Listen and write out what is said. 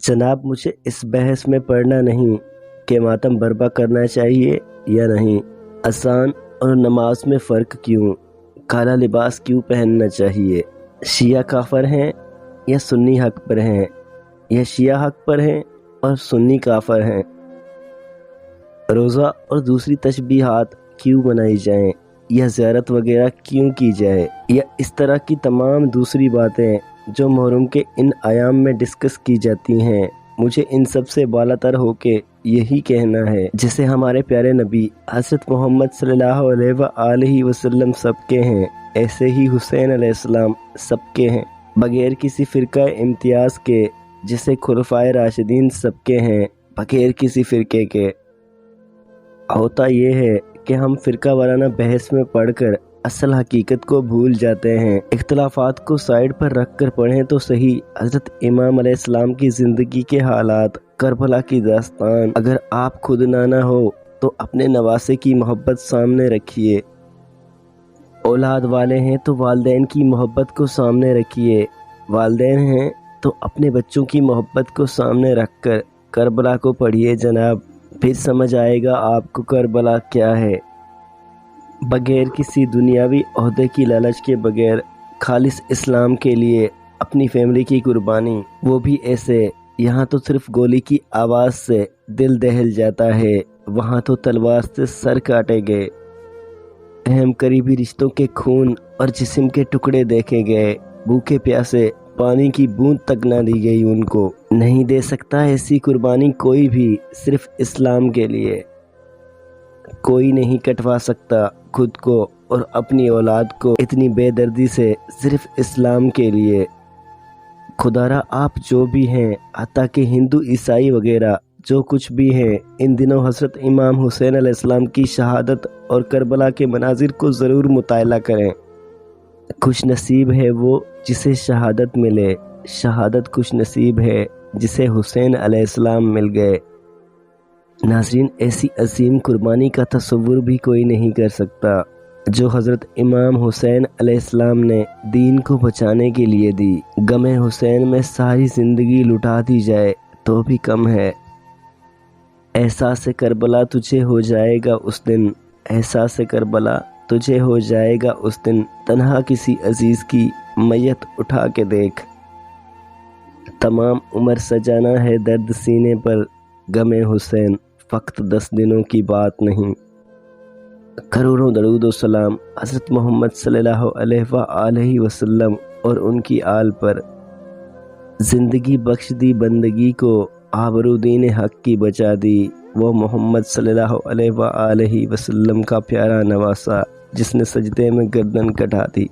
جناب مجھے اس بحث میں پڑنا نہیں کہ ماتم برپا کرنا چاہیے یا نہیں، اذان اور نماز میں فرق کیوں، کالا لباس کیوں پہننا چاہیے، شیعہ کافر ہیں یا سنی حق پر ہیں، یا شیعہ حق پر ہیں اور سنی کافر ہیں، روزہ اور دوسری تشبیہات کیوں منائی جائیں یا زیارت وغیرہ کیوں کی جائے، یا اس طرح کی تمام دوسری باتیں جو محرم کے ان ایام میں ڈسکس کی جاتی ہیں، مجھے ان سب سے بالا تر ہو کے یہی کہنا ہے جسے ہمارے پیارے نبی حضرت محمد صلی اللہ علیہ وآلہ وسلم سب کے ہیں، ایسے ہی حسین علیہ السلام سب کے ہیں، بغیر کسی فرقہ امتیاز کے، جسے خلفائے راشدین سب کے ہیں، بغیر کسی فرقے کے۔ ہوتا یہ ہے کہ ہم فرقہ وارانہ بحث میں پڑھ کر اصل حقیقت کو بھول جاتے ہیں، اختلافات کو سائیڈ پر رکھ کر پڑھیں تو صحیح حضرت امام علیہ السلام کی زندگی کے حالات، کربلا کی داستان، اگر آپ خود نہ ہو تو اپنے نواسے کی محبت سامنے رکھیے، اولاد والے ہیں تو والدین کی محبت کو سامنے رکھیے، والدین ہیں تو اپنے بچوں کی محبت کو سامنے رکھ کر کربلا کو پڑھیے جناب، پھر سمجھ آئے گا آپ کو کربلا کیا ہے۔ بغیر کسی دنیاوی عہدے کی لالچ کے بغیر خالص اسلام کے لیے اپنی فیملی کی قربانی، وہ بھی ایسے، یہاں تو صرف گولی کی آواز سے دل دہل جاتا ہے، وہاں تو تلوار سے سر کاٹے گئے، اہم قریبی رشتوں کے خون اور جسم کے ٹکڑے دیکھے گئے، بھوکے پیاسے پانی کی بوند تک نہ دی گئی، ان کو نہیں دے سکتا ایسی قربانی کوئی بھی، صرف اسلام کے لیے۔ کوئی نہیں کٹوا سکتا خود کو اور اپنی اولاد کو اتنی بے دردی سے، صرف اسلام کے لیے۔ خدا را آپ جو بھی ہیں، حتیٰ کہ ہندو عیسائی وغیرہ جو کچھ بھی ہیں، ان دنوں حضرت امام حسین علیہ السلام کی شہادت اور کربلا کے مناظر کو ضرور مطالعہ کریں۔ خوش نصیب ہے وہ جسے شہادت ملے، شہادت خوش نصیب ہے جسے حسین علیہ السلام مل گئے۔ ناظرین، ایسی عظیم قربانی کا تصور بھی کوئی نہیں کر سکتا جو حضرت امام حسین علیہ السلام نے دین کو بچانے کے لیے دی۔ غم حسین میں ساری زندگی لٹا دی جائے تو بھی کم ہے۔ احساس کربلا تجھے ہو جائے گا اس دن، احساس کربلا تجھے ہو جائے گا اس دن، تنہا کسی عزیز کی میت اٹھا کے دیکھ، تمام عمر سجانا ہے درد سینے پر غم حسین، فقط 10 دنوں کی بات نہیں۔ کروڑوں درود و سلام حضرت محمد صلی اللہ علیہ وآلہ وسلم اور ان کی آل پر۔ زندگی بخش دی بندگی کو، آبرو دین حق کی بچا دی، وہ محمد صلی اللہ علیہ وآلہ وسلم کا پیارا نواسا جس نے سجدے میں گردن کٹا دی۔